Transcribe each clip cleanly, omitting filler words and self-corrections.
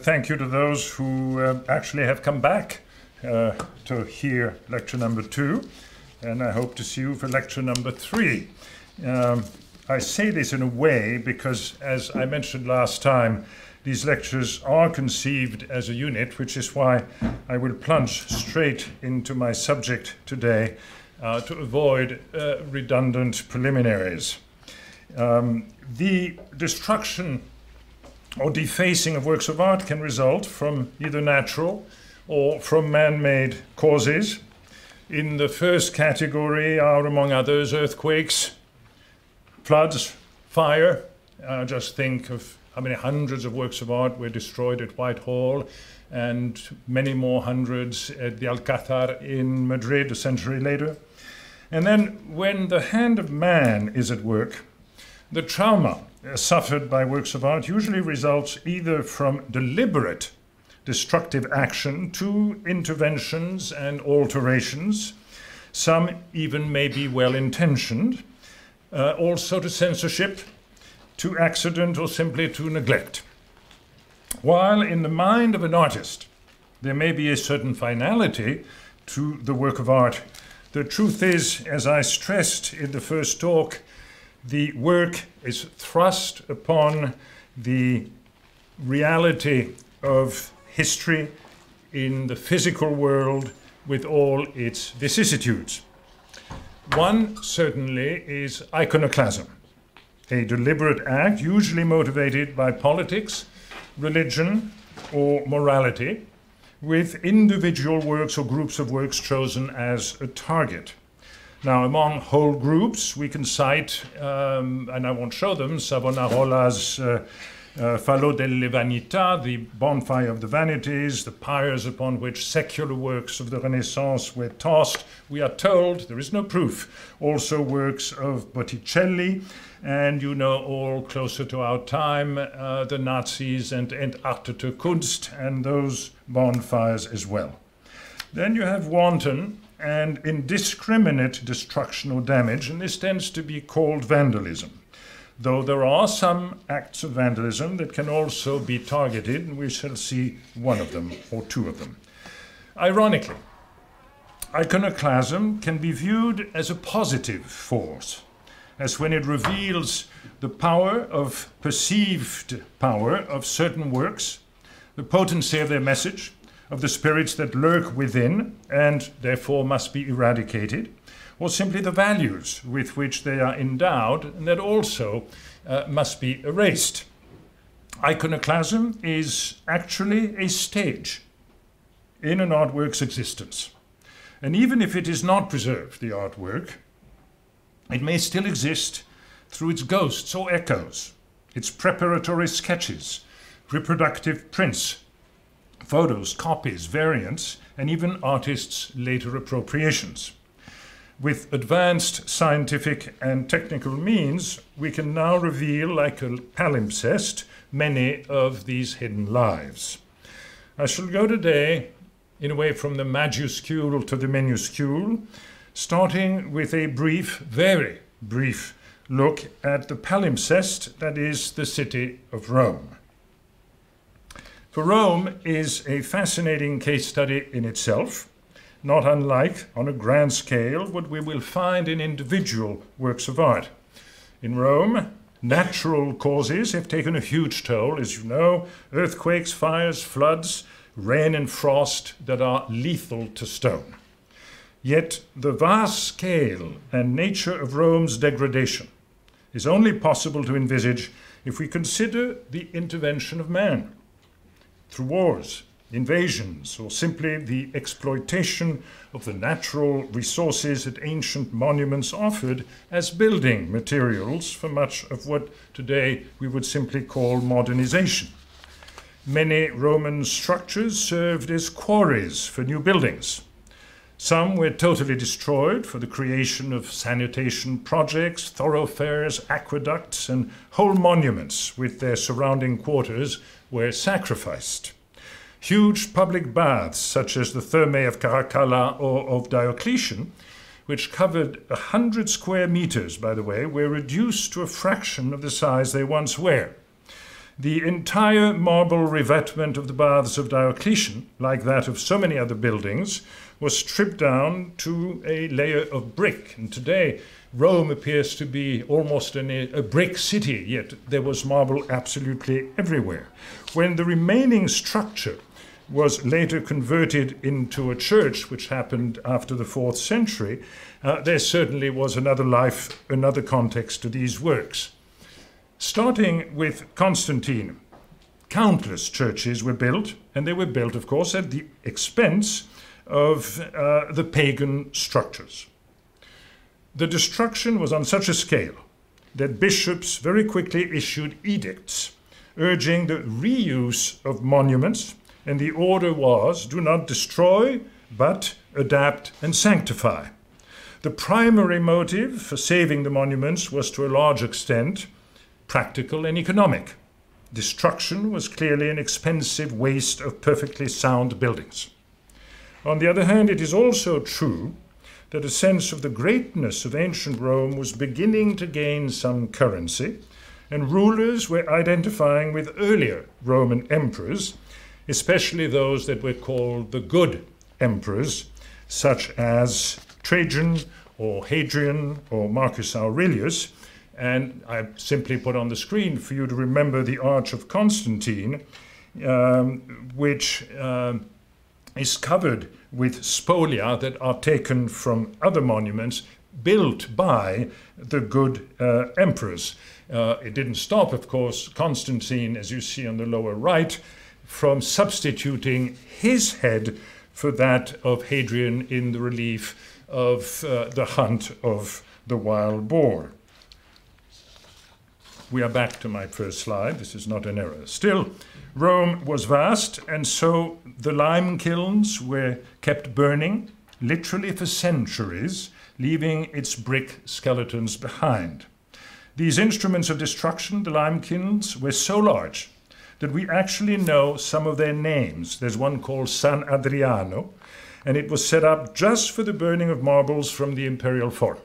Thank you to those who actually have come back to hear lecture number 2, and I hope to see you for lecture number 3. I say this in a way because, as I mentioned last time, these lectures are conceived as a unit, which is why I will plunge straight into my subject today to avoid redundant preliminaries. The destruction or defacing of works of art can result from either natural or from man-made causes. In the first category are, among others, earthquakes, floods, fire. Just think of how many hundreds of works of art were destroyed at Whitehall and many more hundreds at the Alcázar in Madrid a century later. And then when the hand of man is at work, the trauma suffered by works of art usually results either from deliberate destructive action to interventions and alterations. Some even may be well-intentioned, also to censorship, to accident, or simply to neglect. While in the mind of an artist there may be a certain finality to the work of art, the truth is, as I stressed in the first talk, the work is thrust upon the reality of history in the physical world with all its vicissitudes. One certainly is iconoclasm, a deliberate act usually motivated by politics, religion, or morality, with individual works or groups of works chosen as a target. Now, among whole groups, we can cite, and I won't show them, Savonarola's Falò delle Vanità, the bonfire of the vanities, the pyres upon which secular works of the Renaissance were tossed. We are told, there is no proof, also works of Botticelli, and you know all closer to our time, the Nazis and Entartete Kunst, and those bonfires as well. Then you have wanton and indiscriminate destruction or damage, and this tends to be called vandalism. Though there are some acts of vandalism that can also be targeted, and we shall see one of them or two of them. Ironically, iconoclasm can be viewed as a positive force, as when it reveals the power of perceived power of certain works, the potency of their message, of the spirits that lurk within and therefore must be eradicated, or simply the values with which they are endowed and that also must be erased. Iconoclasm is actually a stage in an artwork's existence. And even if it is not preserved, the artwork, it may still exist through its ghosts or echoes, its preparatory sketches, reproductive prints, photos, copies, variants, and even artists' later appropriations. With advanced scientific and technical means, we can now reveal, like a palimpsest, many of these hidden lives. I shall go today, in a way, from the majuscule to the minuscule, starting with a brief, very brief, look at the palimpsest, that is, the city of Rome. For Rome is a fascinating case study in itself, not unlike, on a grand scale, what we will find in individual works of art. In Rome, natural causes have taken a huge toll, as you know, earthquakes, fires, floods, rain and frost that are lethal to stone. Yet the vast scale and nature of Rome's degradation is only possible to envisage if we consider the intervention of man through wars, invasions, or simply the exploitation of the natural resources that ancient monuments offered as building materials for much of what today we would simply call modernization. Many Roman structures served as quarries for new buildings. Some were totally destroyed for the creation of sanitation projects, thoroughfares, aqueducts, and whole monuments with their surrounding quarters were sacrificed. Huge public baths, such as the Thermae of Caracalla or of Diocletian, which covered 100 square meters, by the way, were reduced to a fraction of the size they once were. The entire marble revetment of the baths of Diocletian, like that of so many other buildings, was stripped down to a layer of brick. And today, Rome appears to be almost a brick city, yet there was marble absolutely everywhere. When the remaining structure was later converted into a church, which happened after the 4th century, there certainly was another life, another context to these works. Starting with Constantine, countless churches were built, and they were built, of course, at the expense of the pagan structures. The destruction was on such a scale that bishops very quickly issued edicts urging the reuse of monuments, and the order was, do not destroy, but adapt and sanctify. The primary motive for saving the monuments was to a large extent practical and economic. Destruction was clearly an expensive waste of perfectly sound buildings. On the other hand, it is also true that a sense of the greatness of ancient Rome was beginning to gain some currency, and rulers were identifying with earlier Roman emperors, especially those that were called the good emperors, such as Trajan or Hadrian or Marcus Aurelius. And I simply put on the screen for you to remember the Arch of Constantine, which is covered with spolia that are taken from other monuments built by the good emperors. It didn't stop, of course, Constantine, as you see on the lower right, from substituting his head for that of Hadrian in the relief of the hunt of the wild boar. We are back to my first slide. This is not an error. Still, Rome was vast, and so the lime kilns were kept burning, literally for centuries, leaving its brick skeletons behind. These instruments of destruction, the lime kilns, were so large that we actually know some of their names. There's one called San Adriano, and it was set up just for the burning of marbles from the imperial forum.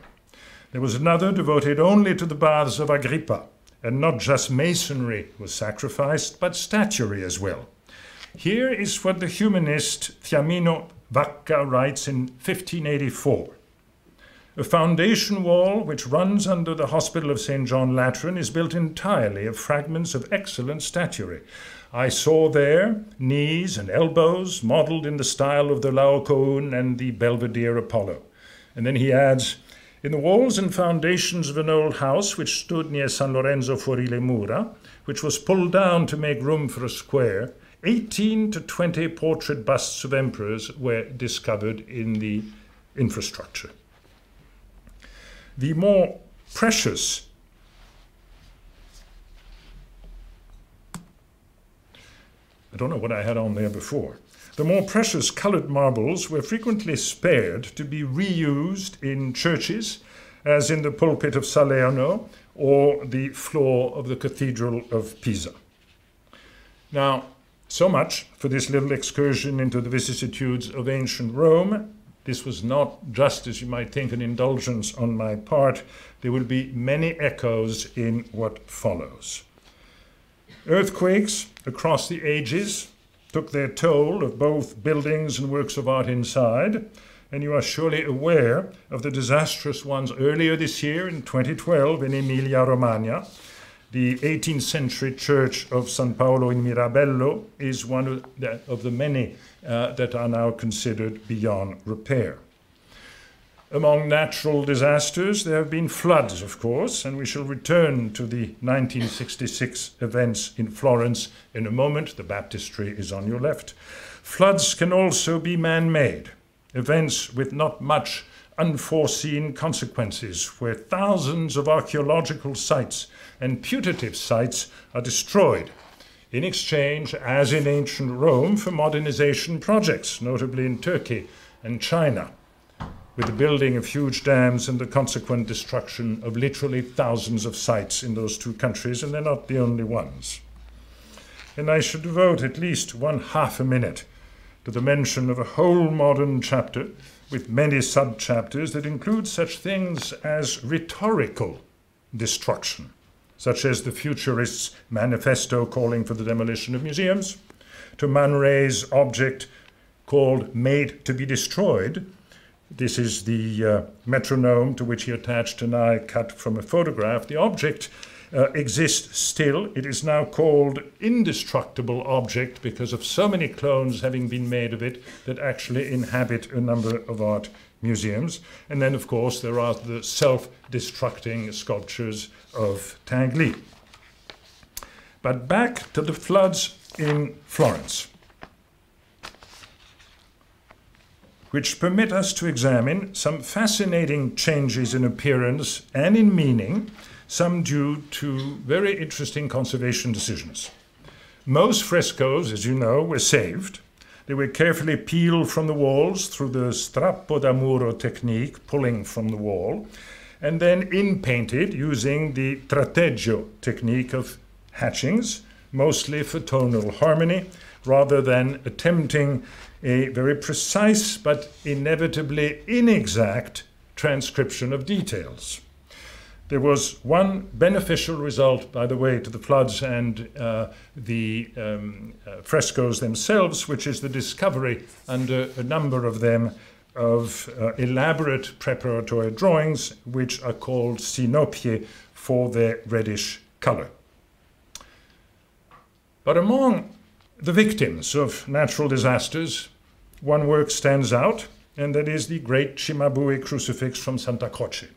There was another devoted only to the baths of Agrippa, and not just masonry was sacrificed, but statuary as well. Here is what the humanist Fiammino Vacca writes in 1584. A foundation wall which runs under the Hospital of St. John Lateran is built entirely of fragments of excellent statuary. I saw there knees and elbows modeled in the style of the Laocoon and the Belvedere Apollo. And then he adds, in the walls and foundations of an old house which stood near San Lorenzo fuori le Mura, which was pulled down to make room for a square, 18 to 20 portrait busts of emperors were discovered in the infrastructure. The more precious I don't know what I had on there before. The more precious colored marbles were frequently spared to be reused in churches, as in the pulpit of Salerno or the floor of the Cathedral of Pisa. Now, so much for this little excursion into the vicissitudes of ancient Rome. This was not just, as you might think, an indulgence on my part. There will be many echoes in what follows. Earthquakes across the ages took their toll of both buildings and works of art inside, and you are surely aware of the disastrous ones earlier this year in 2012 in Emilia-Romagna. The 18th century church of San Paolo in Mirabello is one of the many that are now considered beyond repair. Among natural disasters, there have been floods, of course, and we shall return to the 1966 events in Florence in a moment. The baptistry is on your left. Floods can also be man-made, events with not much unforeseen consequences, where thousands of archaeological sites and putative sites are destroyed in exchange, as in ancient Rome, for modernization projects, notably in Turkey and China, with the building of huge dams and the consequent destruction of literally thousands of sites in those two countries, and they're not the only ones. And I should devote at least 1/2 a minute to the mention of a whole modern chapter with many sub-chapters that include such things as rhetorical destruction. such as the Futurists' manifesto calling for the demolition of museums, to Man Ray's object called Made to be Destroyed. This is the metronome to which he attached an eye cut from a photograph. The object exists still. It is now called Indestructible Object because of so many clones having been made of it that actually inhabit a number of art museums. And then, of course, there are the self-destructing sculptures of Tinguely. But back to the floods in Florence, which permit us to examine some fascinating changes in appearance and in meaning, some due to very interesting conservation decisions. Most frescoes, as you know, were saved. They were carefully peeled from the walls through the strappo da muro technique, pulling from the wall, and then in-painted using the tratteggio technique of hatchings, mostly for tonal harmony, rather than attempting a very precise but inevitably inexact transcription of details. There was one beneficial result, by the way, to the floods and the frescoes themselves, which is the discovery under a number of them of elaborate preparatory drawings, which are called synopie for their reddish color. But among the victims of natural disasters, one work stands out, and that is the great cimabue crucifix from Santa Croce.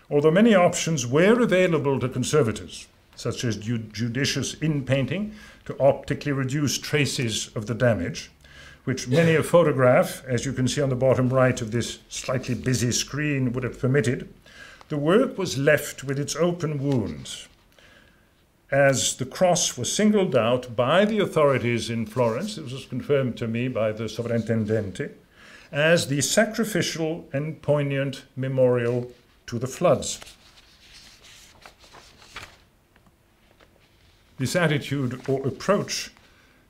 Although many options were available to conservators, such as judicious in-painting to optically reduce traces of the damage, which many a photograph, as you can see on the bottom right of this slightly busy screen, would have permitted, the work was left with its open wounds, as the cross was singled out by the authorities in Florence. It was confirmed to me by the Sovrintendente, as the sacrificial and poignant memorial to the floods. This attitude or approach,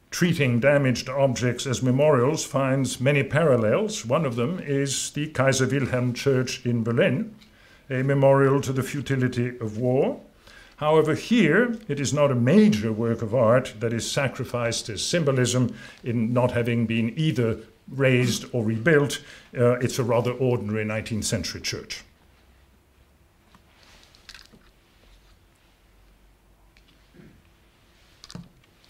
treating damaged objects as memorials, finds many parallels. One of them is the Kaiser Wilhelm Church in Berlin, a memorial to the futility of war. However, here it is not a major work of art that is sacrificed as symbolism in not having been either raised or rebuilt. It's a rather ordinary 19th century church.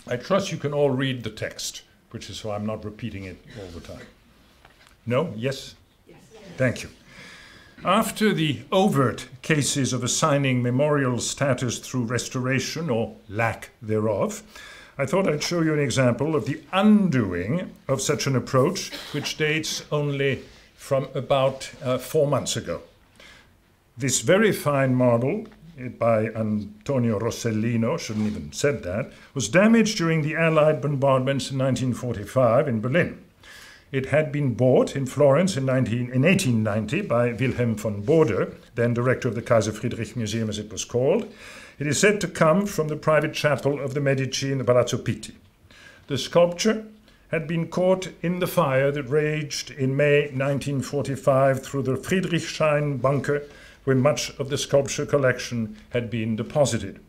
I trust you can all read the text, which is why I'm not repeating it all the time. No? Yes? Yes. Thank you. After the overt cases of assigning memorial status through restoration or lack thereof, I thought I'd show you an example of the undoing of such an approach, which dates only from about 4 months ago. This very fine marble by Antonio Rossellino, shouldn't even have said that, was damaged during the Allied bombardments in 1945 in Berlin. It had been bought in Florence in 1890 by Wilhelm von Bode, then director of the Kaiser Friedrich Museum as it was called. It is said to come from the private chapel of the Medici in the Palazzo Pitti. The sculpture had been caught in the fire that raged in May 1945 through the Friedrichshain bunker, where much of the sculpture collection had been deposited.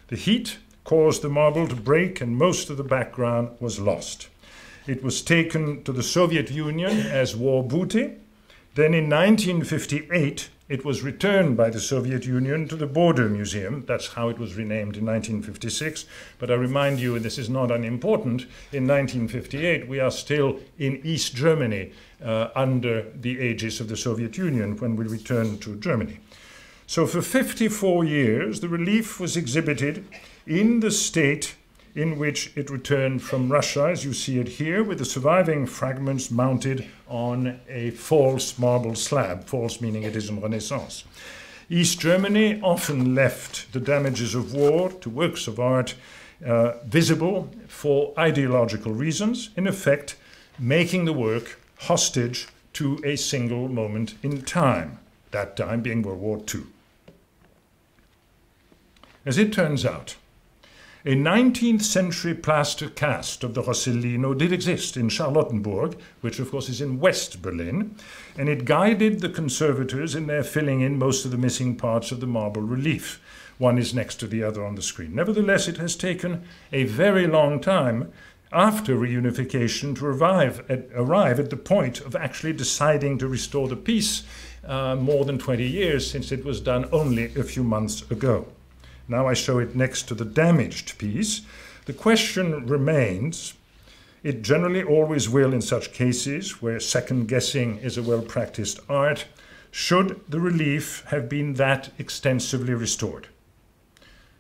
The heat caused the marble to break and most of the background was lost. It was taken to the Soviet Union as war booty. Then in 1958, it was returned by the Soviet Union to the Bode Museum. That's how it was renamed in 1956. But I remind you, and this is not unimportant, in 1958, we are still in East Germany under the aegis of the Soviet Union when we returned to Germany. So for 54 years, the relief was exhibited in the state in which it returned from Russia, as you see it here, with the surviving fragments mounted on a false marble slab, false meaning it is in Renaissance. East Germany often left the damages of war to works of art visible for ideological reasons, in effect making the work hostage to a single moment in time, that time being World War II. As it turns out, A 19th century plaster cast of the Rossellino did exist in Charlottenburg, which of course is in West Berlin, and it guided the conservators in their filling in most of the missing parts of the marble relief. One is next to the other on the screen. Nevertheless, it has taken a very long time after reunification to arrive at the point of actually deciding to restore the piece, more than 20 years since it was done only a few months ago. Now I show it next to the damaged piece. The question remains, it generally always will in such cases where second guessing is a well-practiced art, should the relief have been that extensively restored?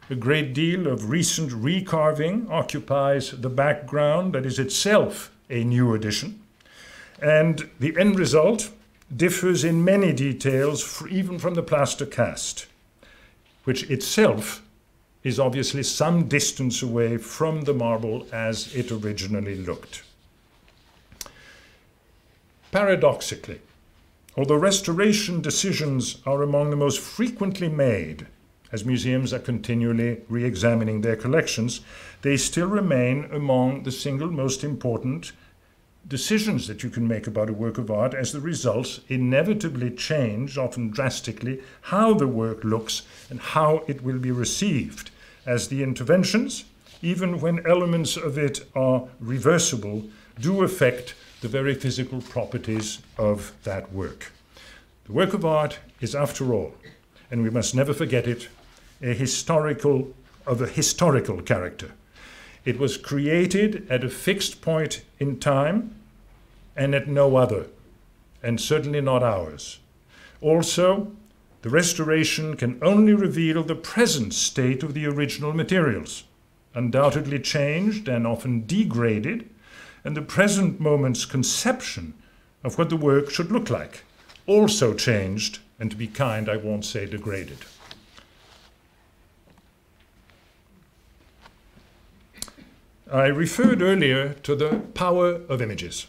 A great deal of recent recarving occupies the background that is itself a new addition, and the end result differs in many details even from the plaster cast, which itself is obviously some distance away from the marble as it originally looked. Paradoxically, although restoration decisions are among the most frequently made, as museums are continually re-examining their collections, they still remain among the single most important decisions that you can make about a work of art, as the results inevitably change, often drastically, how the work looks and how it will be received, as the interventions, even when elements of it are reversible, do affect the very physical properties of that work. The work of art is, after all, and we must never forget it, a historical character. It was created at a fixed point in time and at no other, and certainly not ours. Also, the restoration can only reveal the present state of the original materials, undoubtedly changed and often degraded, and the present moment's conception of what the work should look like, also changed, and to be kind, I won't say degraded. I referred earlier to the power of images.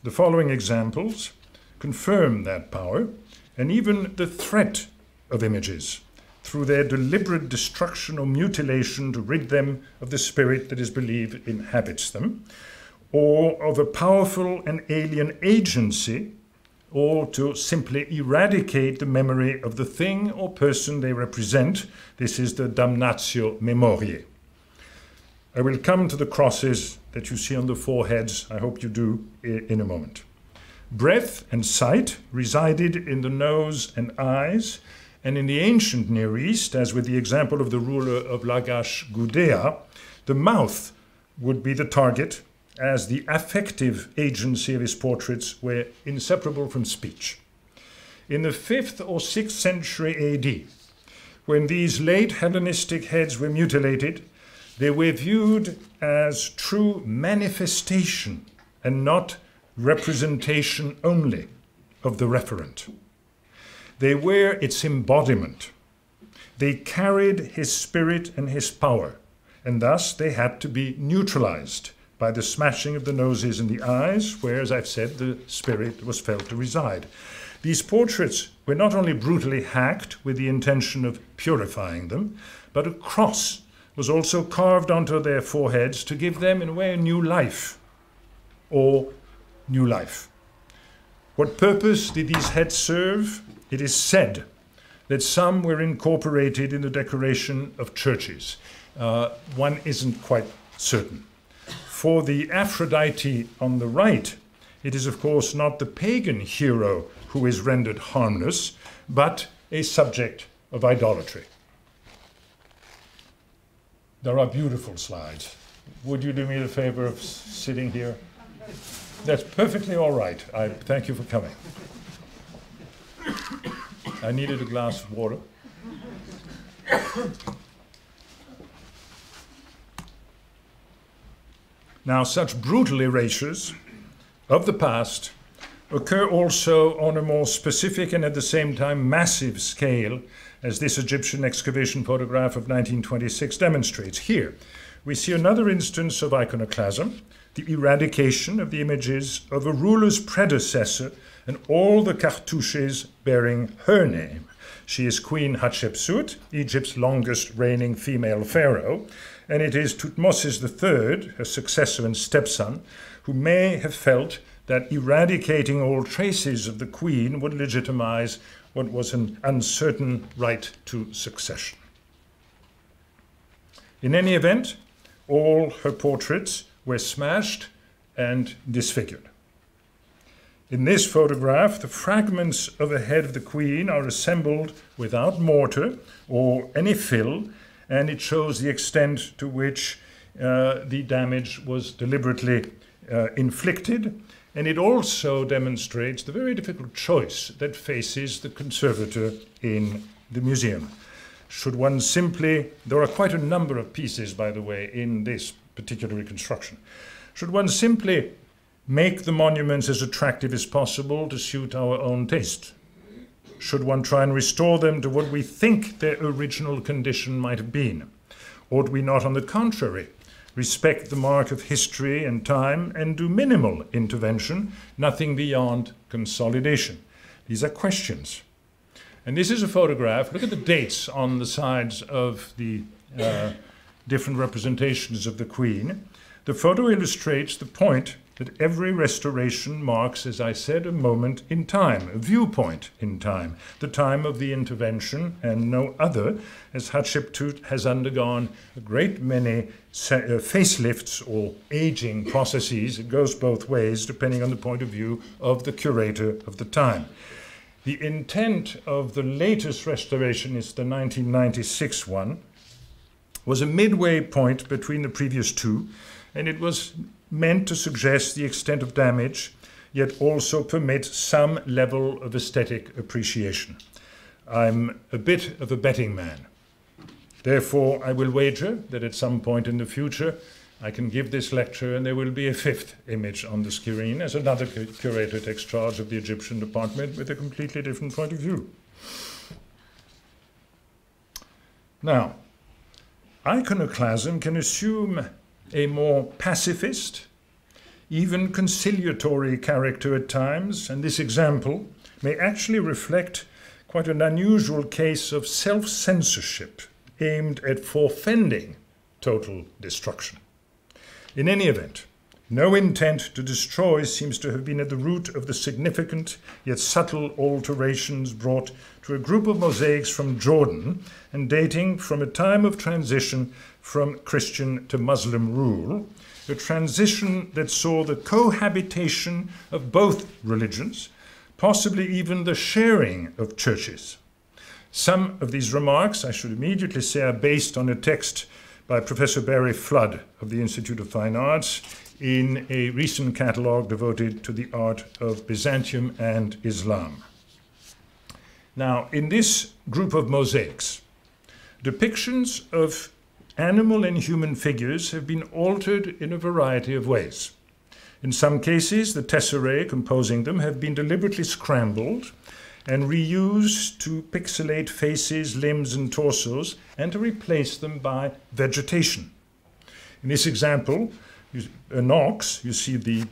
The following examples confirm that power and even the threat of images through their deliberate destruction or mutilation to rid them of the spirit that is believed inhabits them, or of a powerful and alien agency, or to simply eradicate the memory of the thing or person they represent. This is the damnatio memoriae. I will come to the crosses that you see on the foreheads, I hope you do, in a moment. Breath and sight resided in the nose and eyes, and in the ancient Near East, as with the example of the ruler of Lagash Gudea, the mouth would be the target, as the affective agency of his portraits were inseparable from speech. In the 5th or 6th century AD, when these late Hellenistic heads were mutilated, they were viewed as true manifestation and not representation only of the referent. They were its embodiment. They carried his spirit and his power, and thus they had to be neutralized by the smashing of the noses and the eyes, where, as I've said, the spirit was felt to reside. These portraits were not only brutally hacked with the intention of purifying them, but a cross was also carved onto their foreheads to give them, in a way, a new life, or new life. What purpose did these heads serve? It is said that some were incorporated in the decoration of churches. One isn't quite certain. For the Aphrodite on the right, it is, of course, not the pagan hero who is rendered harmless, but a subject of idolatry. There are beautiful slides. Would you do me the favor of sitting here? That's perfectly all right. I thank you for coming. I needed a glass of water. Now, such brutal erasures of the past occur also on a more specific and at the same time massive scale, as this Egyptian excavation photograph of 1926 demonstrates. Here, we see another instance of iconoclasm, the eradication of the images of a ruler's predecessor and all the cartouches bearing her name. She is Queen Hatshepsut, Egypt's longest reigning female pharaoh, and it is Thutmose III, her successor and stepson, who may have felt that eradicating all traces of the queen would legitimize what was an uncertain right to succession. In any event, all her portraits were smashed and disfigured. In this photograph, the fragments of the head of the queen are assembled without mortar or any fill, and it shows the extent to which the damage was deliberately inflicted, and it also demonstrates the very difficult choice that faces the conservator in the museum. Should one simply, there are quite a number of pieces, by the way, in this particular reconstruction. Should one simply make the monuments as attractive as possible to suit our own taste? Should one try and restore them to what we think their original condition might have been? Ought we not, on the contrary, respect the mark of history and time and do minimal intervention, nothing beyond consolidation? These are questions. And this is a photograph. Look at the dates on the sides of the different representations of the Queen. The photo illustrates the point that every restoration marks, as I said, a moment in time, a viewpoint in time, the time of the intervention and no other, as Hatshepsut has undergone a great many facelifts or aging processes. It goes both ways, depending on the point of view of the curator of the time. The intent of the latest restoration, is the 1996 one, was a midway point between the previous two, and it was meant to suggest the extent of damage, yet also permit some level of aesthetic appreciation. I'm a bit of a betting man. Therefore, I will wager that at some point in the future, I can give this lecture and there will be a fifth image on the screen as another curator takes charge of the Egyptian department with a completely different point of view. Now, iconoclasm can assume a more pacifist, even conciliatory character at times, and this example may actually reflect quite an unusual case of self-censorship aimed at forfending total destruction. In any event, no intent to destroy seems to have been at the root of the significant yet subtle alterations brought to a group of mosaics from Jordan and dating from a time of transition from Christian to Muslim rule, a transition that saw the cohabitation of both religions, possibly even the sharing of churches. Some of these remarks, I should immediately say, are based on a text by Professor Barry Flood of the Institute of Fine Arts in a recent catalogue devoted to the art of Byzantium and Islam. Now, in this group of mosaics, depictions of animal and human figures have been altered in a variety of ways. In some cases, the tesserae composing them have been deliberately scrambled and reused to pixelate faces, limbs, and torsos, and to replace them by vegetation. In this example, an ox, you see the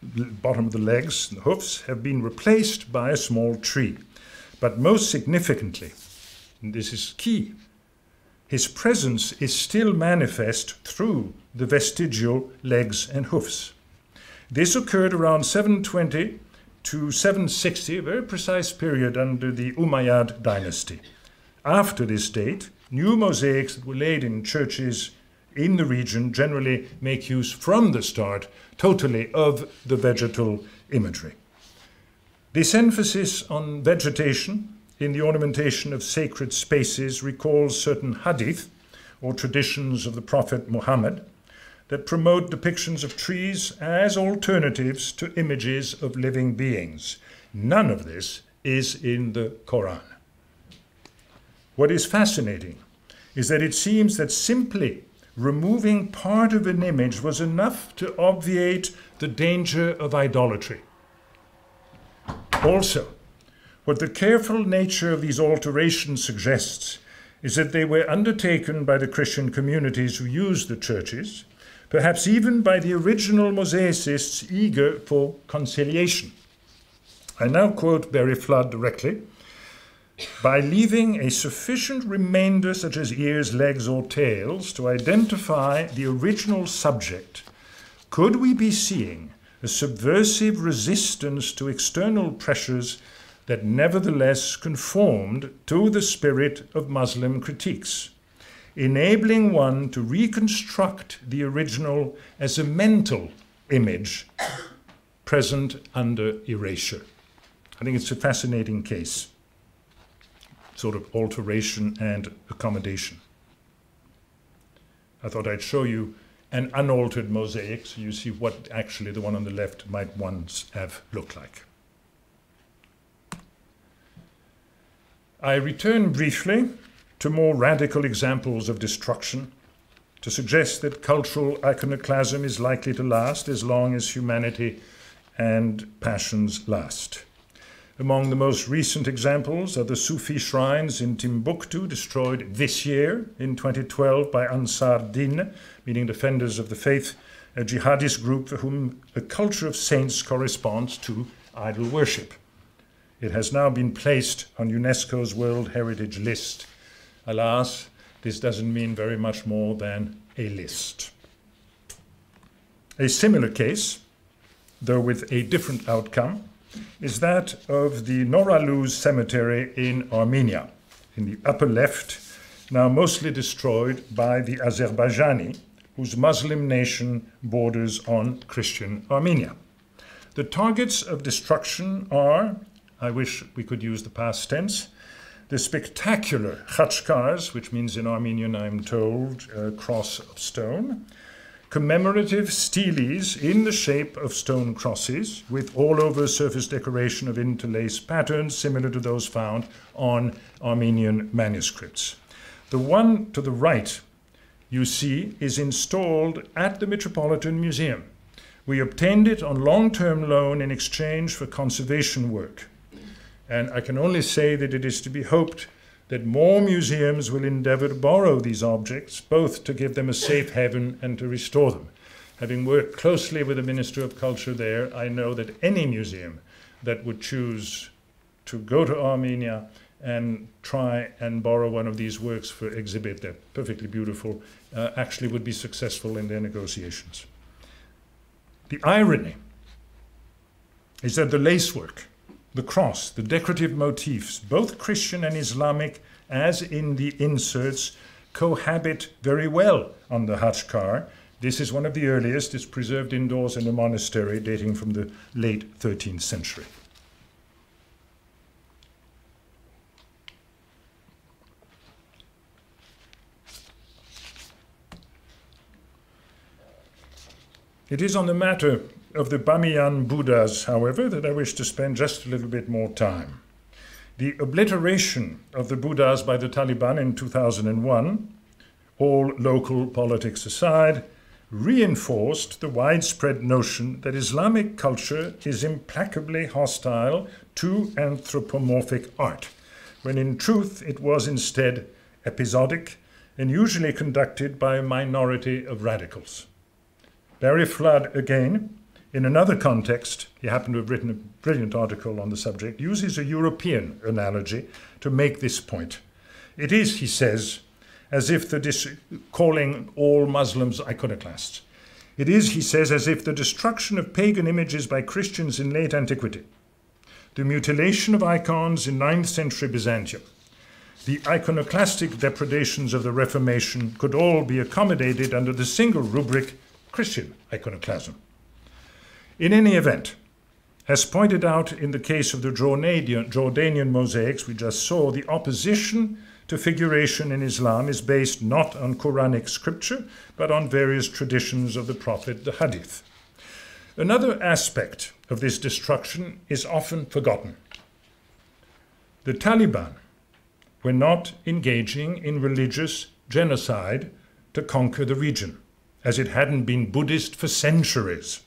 bottom of the legs, the hoofs, have been replaced by a small tree. But most significantly, and this is key, his presence is still manifest through the vestigial legs and hoofs. This occurred around 720 to 760, a very precise period under the Umayyad dynasty. After this date, new mosaics that were laid in churches in the region generally make use from the start totally of the vegetal imagery. This emphasis on vegetation in the ornamentation of sacred spaces recalls certain hadith, or traditions of the Prophet Muhammad, that promote depictions of trees as alternatives to images of living beings. None of this is in the Quran. What is fascinating is that it seems that simply removing part of an image was enough to obviate the danger of idolatry. Also, what the careful nature of these alterations suggests is that they were undertaken by the Christian communities who used the churches, perhaps even by the original mosaicists eager for conciliation. I now quote Barry Flood directly. by leaving a sufficient remainder such as ears, legs, or tails to identify the original subject, could we be seeing a subversive resistance to external pressures that nevertheless conformed to the spirit of Muslim critiques, enabling one to reconstruct the original as a mental image present under erasure? I think it's a fascinating case, sort of alteration and accommodation. I thought I'd show you an unaltered mosaic so you see what actually the one on the left might once have looked like. I return briefly to more radical examples of destruction to suggest that cultural iconoclasm is likely to last as long as humanity and passions last. Among the most recent examples are the Sufi shrines in Timbuktu, destroyed this year in 2012 by Ansar Din, meaning defenders of the faith, a jihadist group for whom a culture of saints corresponds to idol worship. It has now been placed on UNESCO's World Heritage List. Alas, this doesn't mean very much more than a list. A similar case, though with a different outcome, is that of the Noraluz cemetery in Armenia, in the upper left, now mostly destroyed by the Azerbaijani, whose Muslim nation borders on Christian Armenia. The targets of destruction are, I wish we could use the past tense, the spectacular khachkars, which means in Armenian, I'm told, cross of stone, commemorative steles in the shape of stone crosses with all-over surface decoration of interlaced patterns similar to those found on Armenian manuscripts. The one to the right, you see, is installed at the Metropolitan Museum. We obtained it on long-term loan in exchange for conservation work. And I can only say that it is to be hoped that more museums will endeavor to borrow these objects, both to give them a safe haven and to restore them. Having worked closely with the Minister of Culture there, I know that any museum that would choose to go to Armenia and try and borrow one of these works for exhibit, they're perfectly beautiful, actually would be successful in their negotiations. The irony is that the lacework, the cross, the decorative motifs, both Christian and Islamic, as in the inserts, cohabit very well on the khachkar. This is one of the earliest. It's preserved indoors in a monastery dating from the late 13th century. It is on the matter of the Bamiyan Buddhas, however, that I wish to spend just a little bit more time. The obliteration of the Buddhas by the Taliban in 2001, all local politics aside, reinforced the widespread notion that Islamic culture is implacably hostile to anthropomorphic art, when in truth it was instead episodic and usually conducted by a minority of radicals. Barry Flood, again, in another context, he happened to have written a brilliant article on the subject, uses a European analogy to make this point. It is, he says, as if calling all Muslims iconoclasts. It is, he says, as if the destruction of pagan images by Christians in late antiquity, the mutilation of icons in 9th century Byzantium, the iconoclastic depredations of the Reformation could all be accommodated under the single rubric Christian iconoclasm. In any event, as pointed out in the case of the Jordanian mosaics we just saw, the opposition to figuration in Islam is based not on Quranic scripture, but on various traditions of the Prophet, the Hadith. Another aspect of this destruction is often forgotten. The Taliban were not engaging in religious genocide to conquer the region, as it hadn't been Buddhist for centuries.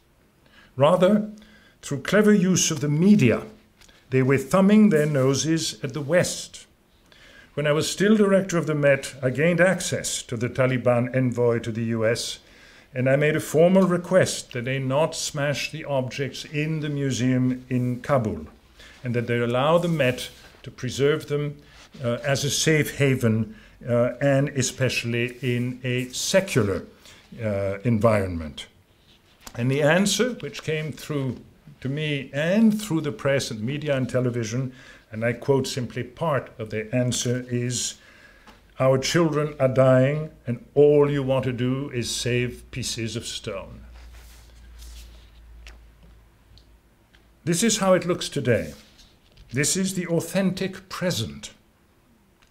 Rather, through clever use of the media, they were thumbing their noses at the West. When I was still director of the Met, I gained access to the Taliban envoy to the US, and I made a formal request that they not smash the objects in the museum in Kabul, and that they allow the Met to preserve them as a safe haven, and especially in a secular environment. And the answer, which came through to me and through the press and media and television, and I quote simply part of the answer, is, "Our children are dying, and all you want to do is save pieces of stone." This is how it looks today. This is the authentic present.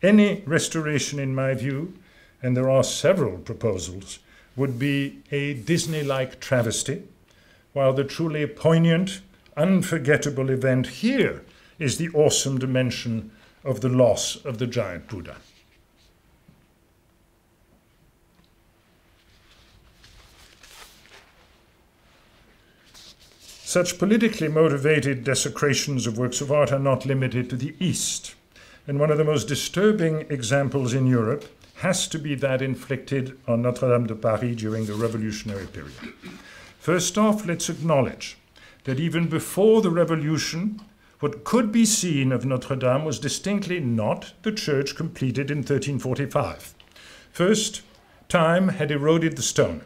Any restoration, in my view, and there are several proposals, would be a Disney-like travesty, while the truly poignant, unforgettable event here is the awesome dimension of the loss of the giant Buddha. Such politically motivated desecrations of works of art are not limited to the East, and one of the most disturbing examples in Europe has to be that inflicted on Notre-Dame de Paris during the revolutionary period. First off, let's acknowledge that even before the revolution, what could be seen of Notre-Dame was distinctly not the church completed in 1345. First, time had eroded the stone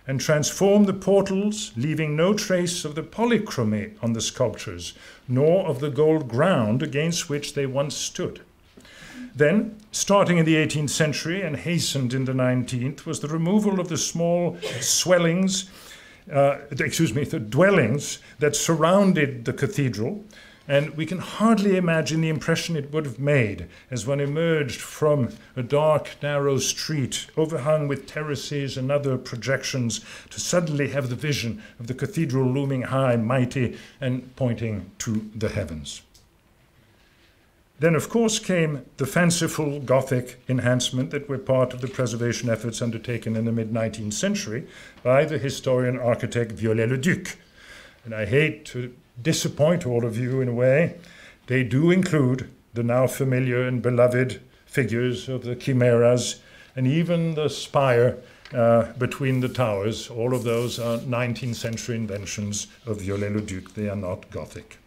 and transformed the portals, leaving no trace of the polychromy on the sculptures, nor of the gold ground against which they once stood. Then, starting in the 18th century and hastened in the 19th, was the removal of the small swellings, the dwellings that surrounded the cathedral, and we can hardly imagine the impression it would have made as one emerged from a dark, narrow street overhung with terraces and other projections to suddenly have the vision of the cathedral looming high, mighty, and pointing to the heavens. Then, of course, came the fanciful Gothic enhancement that were part of the preservation efforts undertaken in the mid-19th century by the historian architect Viollet-le-Duc. And I hate to disappoint all of you in a way. They do include the now familiar and beloved figures of the chimeras and even the spire between the towers. All of those are 19th century inventions of Viollet-le-Duc. They are not Gothic.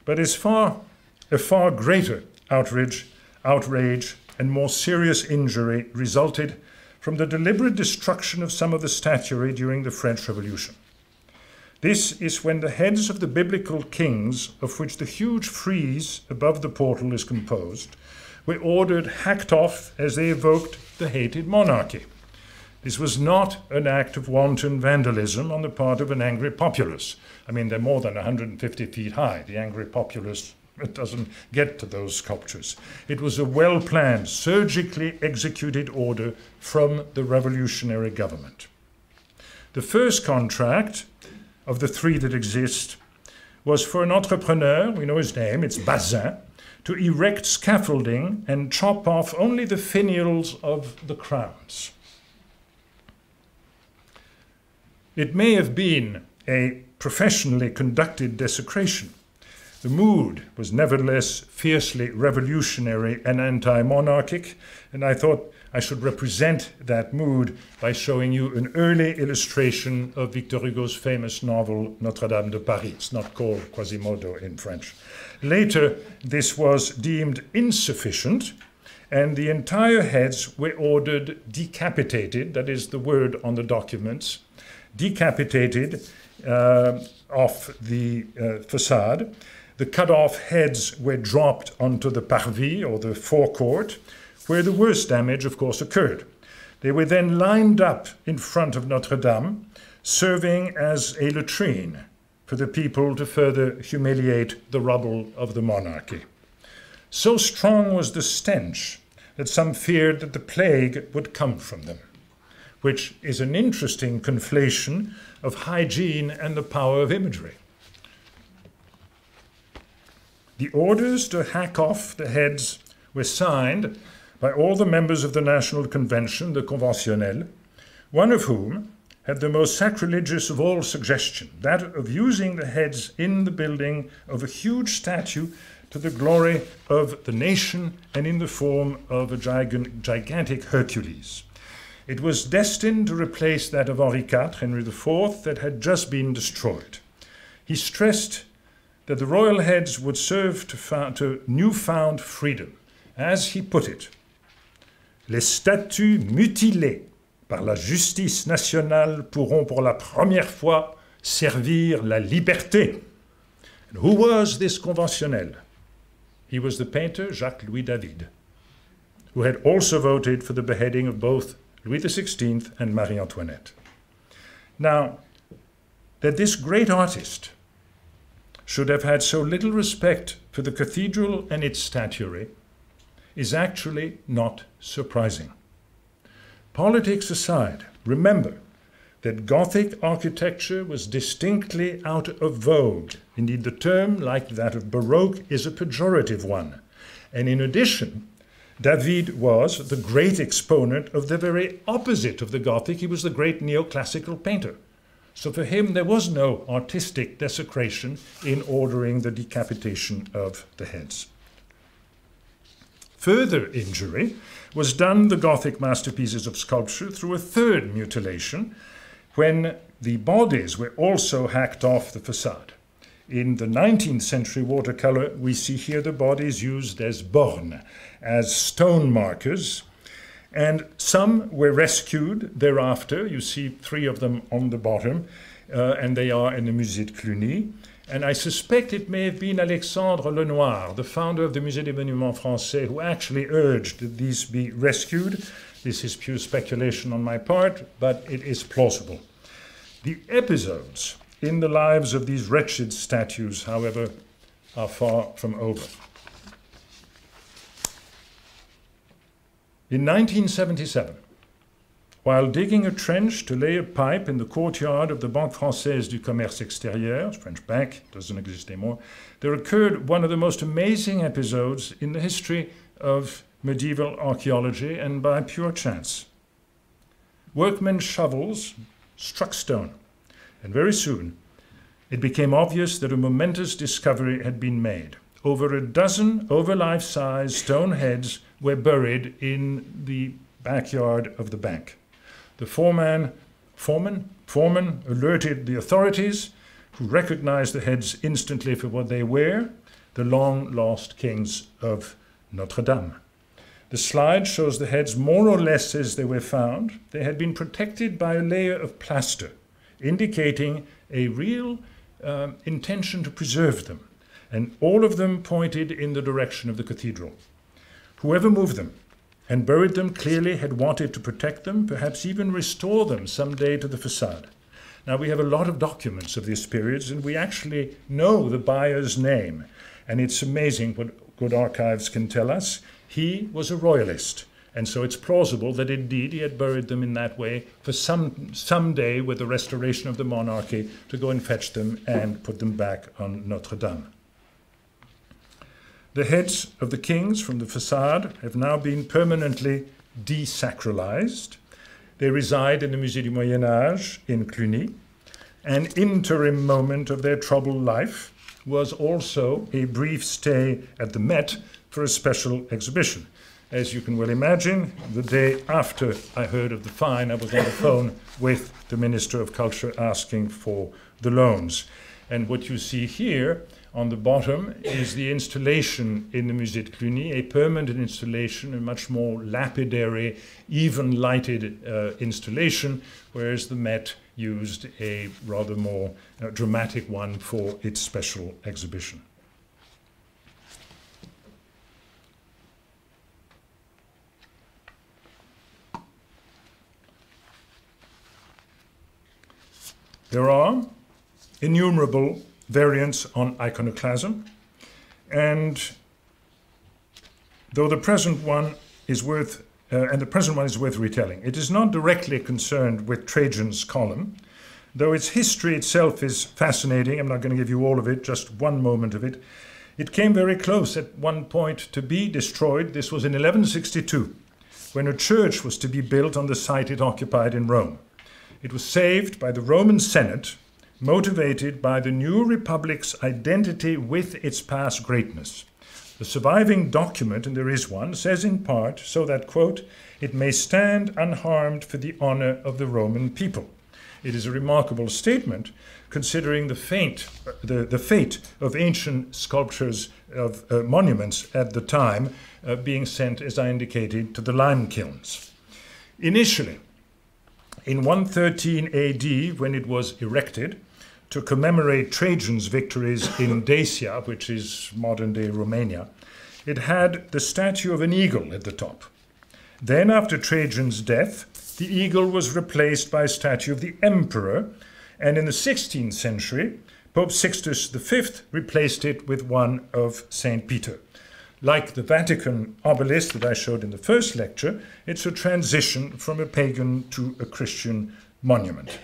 But a far greater outrage, and more serious injury resulted from the deliberate destruction of some of the statuary during the French Revolution. This is when the heads of the biblical kings, of which the huge frieze above the portal is composed, were ordered hacked off as they evoked the hated monarchy. This was not an act of wanton vandalism on the part of an angry populace. I mean, they're more than 150 feet high. The angry populace, it doesn't get to those sculptures. It was a well-planned, surgically executed order from the revolutionary government. The first contract of the three that exist was for an entrepreneur, we know his name, it's Bazin, to erect scaffolding and chop off only the finials of the crowns. It may have been a professionally conducted desecration. The mood was nevertheless fiercely revolutionary and anti-monarchic, and I thought I should represent that mood by showing you an early illustration of Victor Hugo's famous novel Notre-Dame de Paris. It's not called Quasimodo in French. Later, this was deemed insufficient, and the entire heads were ordered decapitated, that is the word on the documents, decapitated off the facade. The cut-off heads were dropped onto the parvis, or the forecourt, where the worst damage, of course, occurred. They were then lined up in front of Notre Dame, serving as a latrine for the people to further humiliate the rubble of the monarchy. So strong was the stench that some feared that the plague would come from them, which is an interesting conflation of hygiene and the power of imagery. The orders to hack off the heads were signed by all the members of the National Convention, the Conventionnel, one of whom had the most sacrilegious of all suggestions, that of using the heads in the building of a huge statue to the glory of the nation and in the form of a gigantic Hercules. It was destined to replace that of Henri IV, Henry IV, that had just been destroyed. He stressed that the royal heads would serve to newfound freedom. As he put it, les statues mutilées par la justice nationale pourront pour la première fois servir la liberté. And who was this conventionnel? He was the painter Jacques-Louis David, who had also voted for the beheading of both Louis XVI and Marie Antoinette. Now, that this great artist should have had so little respect for the cathedral and its statuary is actually not surprising. Politics aside, remember that Gothic architecture was distinctly out of vogue. Indeed, the term, like that of Baroque, is a pejorative one. And in addition, David was the great exponent of the very opposite of the Gothic. He was the great neoclassical painter. So for him, there was no artistic desecration in ordering the decapitation of the heads. Further injury was done the Gothic masterpieces of sculpture through a third mutilation, when the bodies were also hacked off the facade. In the 19th century watercolor, we see here the bodies used as bornes, as stone markers, and some were rescued thereafter. You see 3 of them on the bottom, and they are in the Musée de Cluny. And I suspect it may have been Alexandre Lenoir, the founder of the Musée des Monuments Français, who actually urged that these be rescued. This is pure speculation on my part, but it is plausible. The episodes in the lives of these wretched statues, however, are far from over. In 1977, while digging a trench to lay a pipe in the courtyard of the Banque Française du Commerce Extérieur, French bank, doesn't exist anymore, there occurred one of the most amazing episodes in the history of medieval archaeology, and by pure chance. Workmen's shovels struck stone, and very soon it became obvious that a momentous discovery had been made. Over a dozen over-life-size stone heads were buried in the backyard of the bank. The foreman alerted the authorities, who recognized the heads instantly for what they were, the long-lost kings of Notre Dame. The slide shows the heads more or less as they were found. They had been protected by a layer of plaster, indicating a real intention to preserve them, and all of them pointed in the direction of the cathedral. Whoever moved them and buried them clearly had wanted to protect them, perhaps even restore them someday to the facade. Now, we have a lot of documents of these periods, and we actually know the buyer's name, and it's amazing what good archives can tell us. He was a royalist, and so it's plausible that indeed he had buried them in that way for some day with the restoration of the monarchy to go and fetch them and put them back on Notre Dame. The heads of the kings from the facade have now been permanently desacralized. They reside in the Musée du Moyen Âge in Cluny. An interim moment of their troubled life was also a brief stay at the Met for a special exhibition. As you can well imagine, the day after I heard of the fine, I was on the phone with the Minister of Culture asking for the loans. And what you see here on the bottom is the installation in the Musée de Cluny, a permanent installation, a much more lapidary, even lighted installation, whereas the Met used a rather more dramatic one for its special exhibition. There are innumerable variants on iconoclasm, and though the present one is worth retelling. It is not directly concerned with Trajan's column, though its history itself is fascinating. I'm not going to give you all of it, just one moment of it. It came very close at one point to be destroyed. This was in 1162, when a church was to be built on the site it occupied in Rome. It was saved by the Roman Senate, motivated by the new republic's identity with its past greatness. The surviving document, and there is one, says in part, so that, quote, it may stand unharmed for the honor of the Roman people. It is a remarkable statement considering the fate of ancient sculptures of monuments at the time being sent, as I indicated, to the lime kilns. Initially, in 113 AD, when it was erected to commemorate Trajan's victories in Dacia, which is modern-day Romania, it had the statue of an eagle at the top. Then, after Trajan's death, the eagle was replaced by a statue of the emperor, and in the 16th century, Pope Sixtus V replaced it with one of St. Peter. Like the Vatican obelisk that I showed in the first lecture, it's a transition from a pagan to a Christian monument.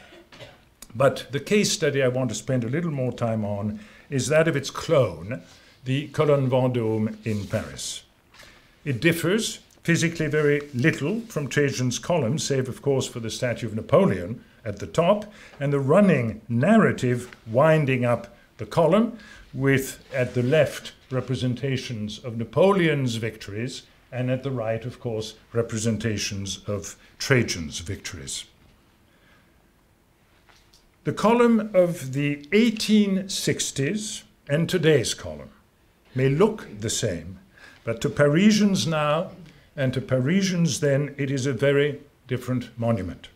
But the case study I want to spend a little more time on is that of its clone, the Colonne Vendôme in Paris. It differs physically very little from Trajan's column, save of course for the statue of Napoleon at the top, and the running narrative winding up the column with, at the left, representations of Napoleon's victories, and at the right, of course, representations of Trajan's victories. The column of the 1860s and today's column may look the same, but to Parisians now and to Parisians then, it is a very different monument.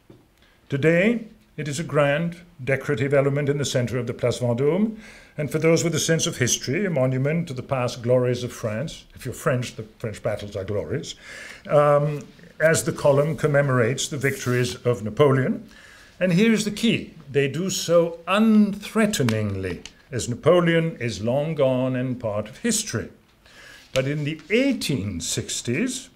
Today, it is a grand, decorative element in the center of the Place Vendôme, and for those with a sense of history, a monument to the past glories of France. If you're French, the French battles are glorious, as the column commemorates the victories of Napoleon. And here's the key. They do so unthreateningly, as Napoleon is long gone and part of history. But in the 1860s,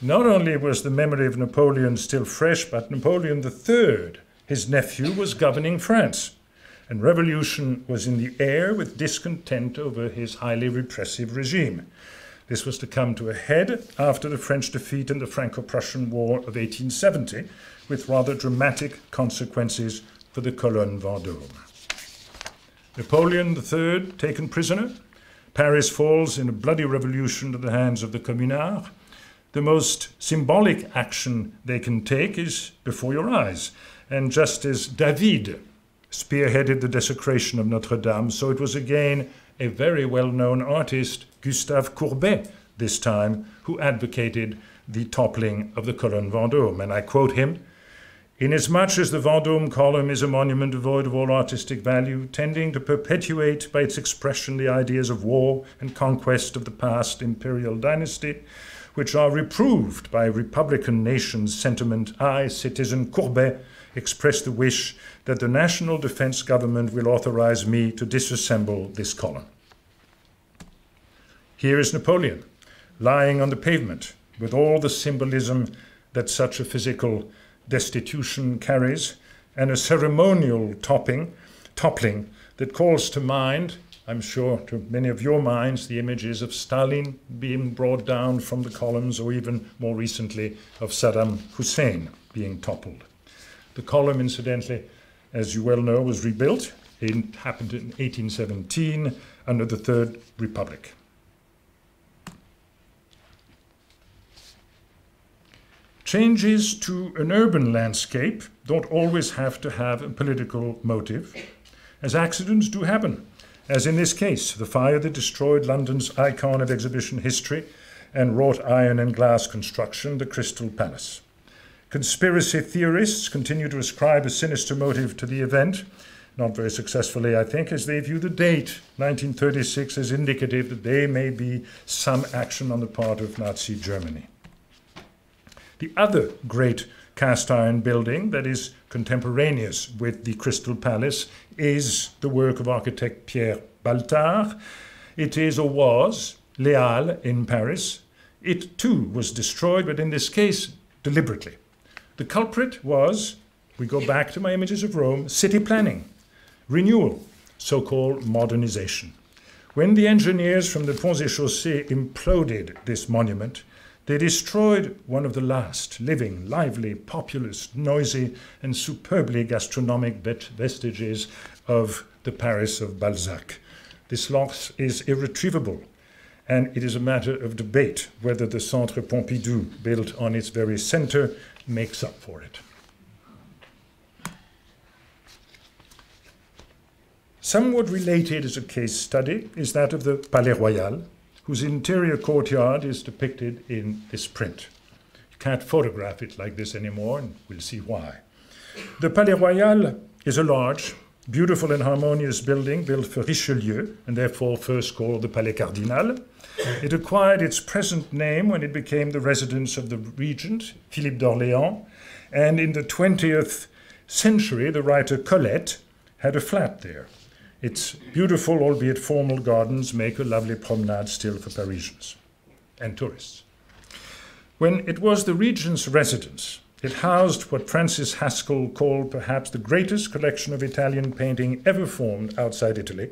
not only was the memory of Napoleon still fresh, but Napoleon III, his nephew, was governing France, and revolution was in the air with discontent over his highly repressive regime. This was to come to a head after the French defeat in the Franco-Prussian War of 1870, with rather dramatic consequences for the Colonne Vendôme. Napoleon III taken prisoner, Paris falls in a bloody revolution to the hands of the communards. The most symbolic action they can take is before your eyes. And just as David spearheaded the desecration of Notre Dame, so it was again a very well-known artist, Gustave Courbet, this time, who advocated the toppling of the Colonne Vendôme. And I quote him, "Inasmuch as the Vendôme column is a monument devoid of all artistic value, tending to perpetuate by its expression the ideas of war and conquest of the past imperial dynasty, which are reproved by Republican nations' sentiment, I, Citizen Courbet, express the wish that the National Defense Government will authorize me to disassemble this column." Here is Napoleon, lying on the pavement, with all the symbolism that such a physical destitution carries, and a ceremonial toppling that calls to mind, I'm sure to many of your minds, the images of Stalin being brought down from the columns, or even more recently of Saddam Hussein being toppled. The column, incidentally, as you well know, was rebuilt. It happened in 1817 under the Third Republic. Changes to an urban landscape don't always have to have a political motive, as accidents do happen, as in this case, the fire that destroyed London's icon of exhibition history and wrought iron and glass construction, the Crystal Palace. Conspiracy theorists continue to ascribe a sinister motive to the event, not very successfully, I think, as they view the date, 1936, as indicative that there may be some action on the part of Nazi Germany. The other great cast iron building that is contemporaneous with the Crystal Palace is the work of architect Pierre Baltard. It is or was Les Halles in Paris. It too was destroyed, but in this case, deliberately. The culprit was, we go back to my images of Rome, city planning, renewal, so-called modernization. When the engineers from the Ponts et Chaussées imploded this monument, they destroyed one of the last living, lively, populous, noisy, and superbly gastronomic vestiges of the Paris of Balzac. This loss is irretrievable, and it is a matter of debate whether the Centre Pompidou, built on its very center, makes up for it. Somewhat related as a case study is that of the Palais Royale, whose interior courtyard is depicted in this print. You can't photograph it like this anymore, and we'll see why. The Palais Royale is a large, beautiful and harmonious building built for Richelieu, and therefore first called the Palais Cardinal. It acquired its present name when it became the residence of the regent, Philippe d'Orléans, and in the 20th century, the writer Colette had a flat there. Its beautiful, albeit formal gardens make a lovely promenade still for Parisians and tourists. When it was the regent's residence, it housed what Francis Haskell called perhaps the greatest collection of Italian painting ever formed outside Italy,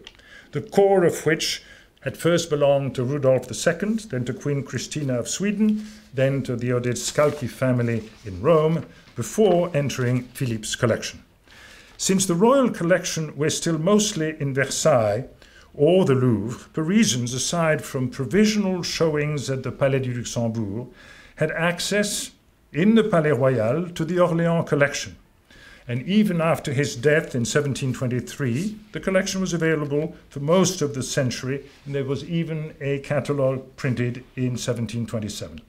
the core of which had first belonged to Rudolph II, then to Queen Christina of Sweden, then to the Odescalchi family in Rome, before entering Philippe's collection. Since the royal collection were still mostly in Versailles or the Louvre, Parisians, aside from provisional showings at the Palais du Luxembourg, had access in the Palais Royal to the Orléans collection. And even after his death in 1723, the collection was available for most of the century, and there was even a catalogue printed in 1727.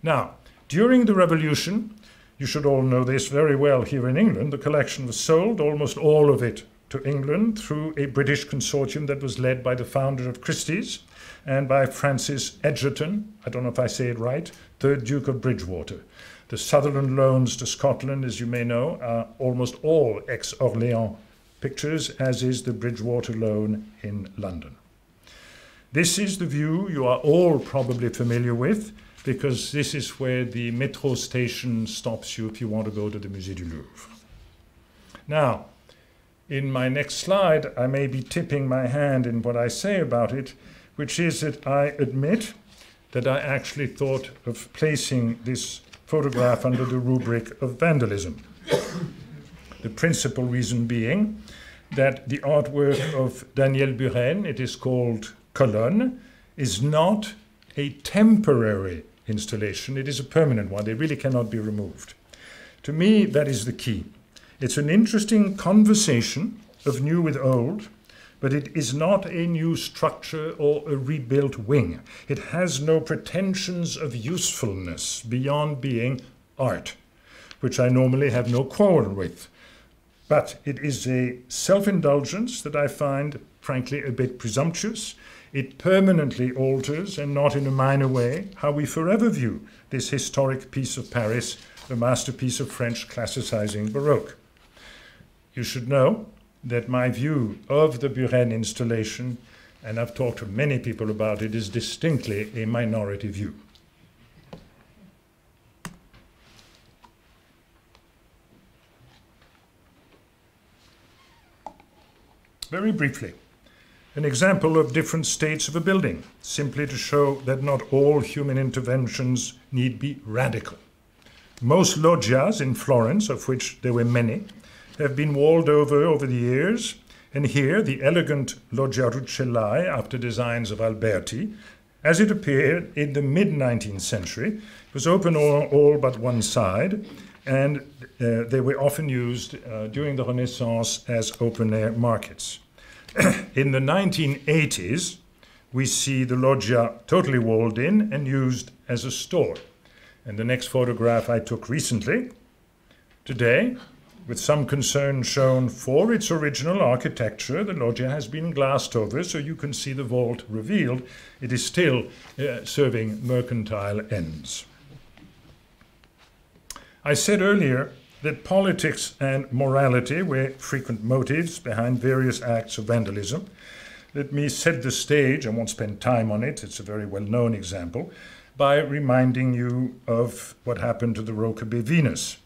Now, during the Revolution, you should all know this very well here in England, the collection was sold, almost all of it, to England through a British consortium that was led by the founder of Christie's and by Francis Egerton, I don't know if I say it right, 3rd Duke of Bridgewater. The Sutherland loans to Scotland, as you may know, are almost all ex-Orléans pictures, as is the Bridgewater loan in London. This is the view you are all probably familiar with, because this is where the metro station stops you if you want to go to the Musée du Louvre. Now, in my next slide, I may be tipping my hand in what I say about it, which is that I admit that I actually thought of placing this photograph under the rubric of vandalism. The principal reason being that the artwork of Daniel Buren, it is called Colonne, is not a temporary installation, it is a permanent one. They really cannot be removed. To me, that is the key. It's an interesting conversation of new with old, but it is not a new structure or a rebuilt wing. It has no pretensions of usefulness beyond being art, which I normally have no quarrel with. But it is a self-indulgence that I find, frankly, a bit presumptuous. It permanently alters, and not in a minor way, how we forever view this historic piece of Paris, a masterpiece of French classicizing Baroque. You should know that my view of the Buren installation, and I've talked to many people about it, is distinctly a minority view. Very briefly, an example of different states of a building, simply to show that not all human interventions need be radical. Most loggias in Florence, of which there were many, have been walled over the years, and here the elegant Loggia Rucellai, after designs of Alberti, as it appeared in the mid-19th century, was open all but one side, and they were often used during the Renaissance as open-air markets. In the 1980s, we see the loggia totally walled in and used as a store. And the next photograph I took recently, today, with some concern shown for its original architecture, the loggia has been glassed over, so you can see the vault revealed. It is still serving mercantile ends. I said earlier that politics and morality were frequent motives behind various acts of vandalism. Let me set the stage, I won't spend time on it, it's a very well-known example, by reminding you of what happened to the Rokeby Venus.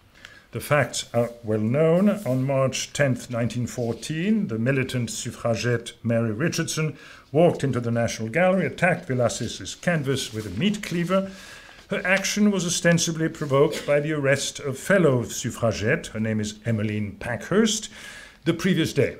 The facts are well known. On March 10, 1914, the militant suffragette Mary Richardson walked into the National Gallery, attacked Velasquez's canvas with a meat cleaver. Her action was ostensibly provoked by the arrest of fellow suffragette, her name is Emmeline Pankhurst, the previous day.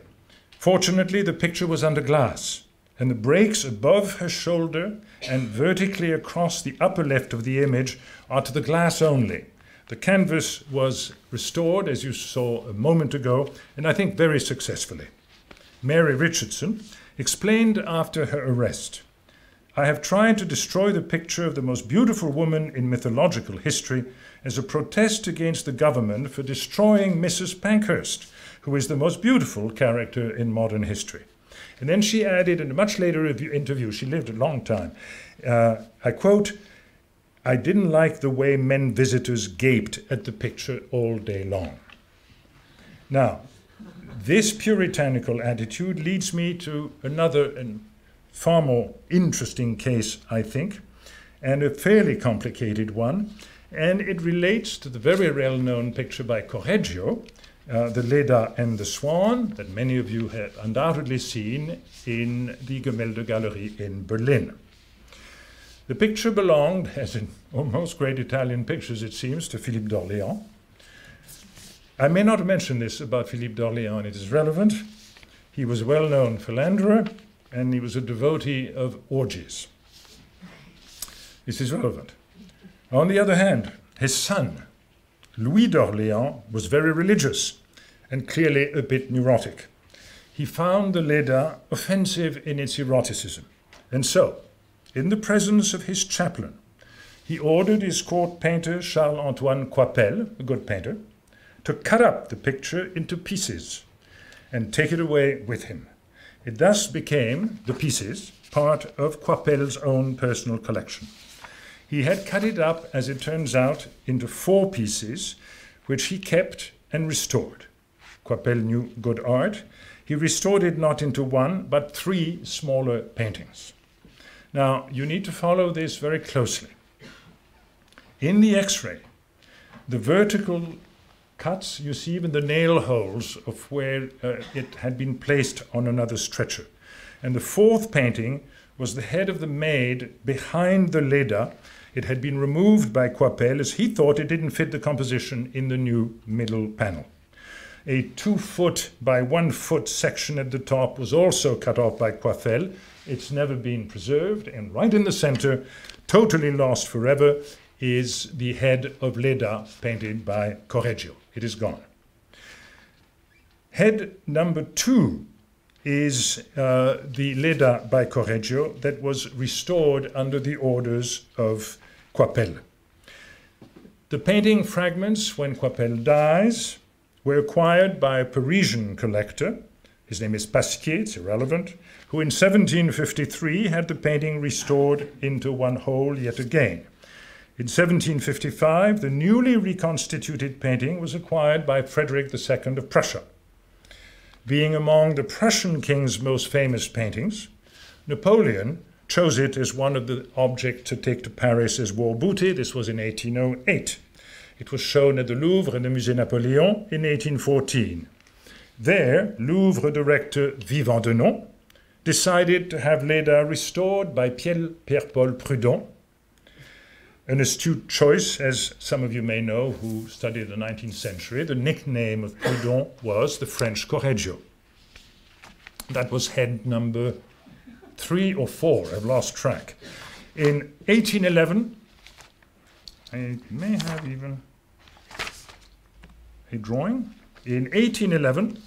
Fortunately, the picture was under glass, and the breaks above her shoulder and vertically across the upper left of the image are to the glass only. The canvas was restored, as you saw a moment ago, and I think very successfully. Mary Richardson, explained after her arrest, "I have tried to destroy the picture of the most beautiful woman in mythological history as a protest against the government for destroying Mrs. Pankhurst, who is the most beautiful character in modern history." And then she added in a much later interview, she lived a long time, I quote, "I didn't like the way men visitors gaped at the picture all day long." Now, this puritanical attitude leads me to another and far more interesting case, I think, and a fairly complicated one, and it relates to the very well-known picture by Correggio, the Leda and the Swan, that many of you have undoubtedly seen in the Gemäldegalerie in Berlin. The picture belonged, as in almost great Italian pictures it seems, to Philippe d'Orléans. I may not mention this about Philippe d'Orléans, it is relevant. He was a well-known philanderer, and he was a devotee of orgies. This is relevant. On the other hand, his son, Louis d'Orléans, was very religious and clearly a bit neurotic. He found the Leda offensive in its eroticism, and so, in the presence of his chaplain, he ordered his court painter Charles-Antoine Coipel, a good painter, to cut up the picture into pieces and take it away with him. It thus became, the pieces, part of Coipel's own personal collection. He had cut it up, as it turns out, into 4 pieces, which he kept and restored. Coipel knew good art. He restored it not into 1, but 3 smaller paintings. Now, you need to follow this very closely. In the X-ray, the vertical cuts, you see even the nail holes of where it had been placed on another stretcher. And the 4th painting was the head of the maid behind the Leda. It had been removed by Coipel as he thought it didn't fit the composition in the new middle panel. A 2-foot by 1-foot section at the top was also cut off by Coipel. It's never been preserved, and right in the center, totally lost forever, is the head of Leda painted by Correggio. It is gone. Head number 2 is the Leda by Correggio that was restored under the orders of Coipel. The painting fragments, when Coipel dies, were acquired by a Parisian collector. His name is Pasquier, it's irrelevant, who in 1753 had the painting restored into one whole yet again. In 1755, the newly reconstituted painting was acquired by Frederick II of Prussia. Being among the Prussian king's most famous paintings, Napoleon chose it as one of the objects to take to Paris as war booty. This was in 1808. It was shown at the Louvre and the Musée Napoléon in 1814. There, Louvre director Vivant Denon decided to have Leda restored by Pierre-Paul Prudhon, an astute choice, as some of you may know who studied the 19th century. The nickname of Prudhon was the French Correggio. That was head number 3 or 4, I've lost track. In 1811, I may have even a drawing. In 1811,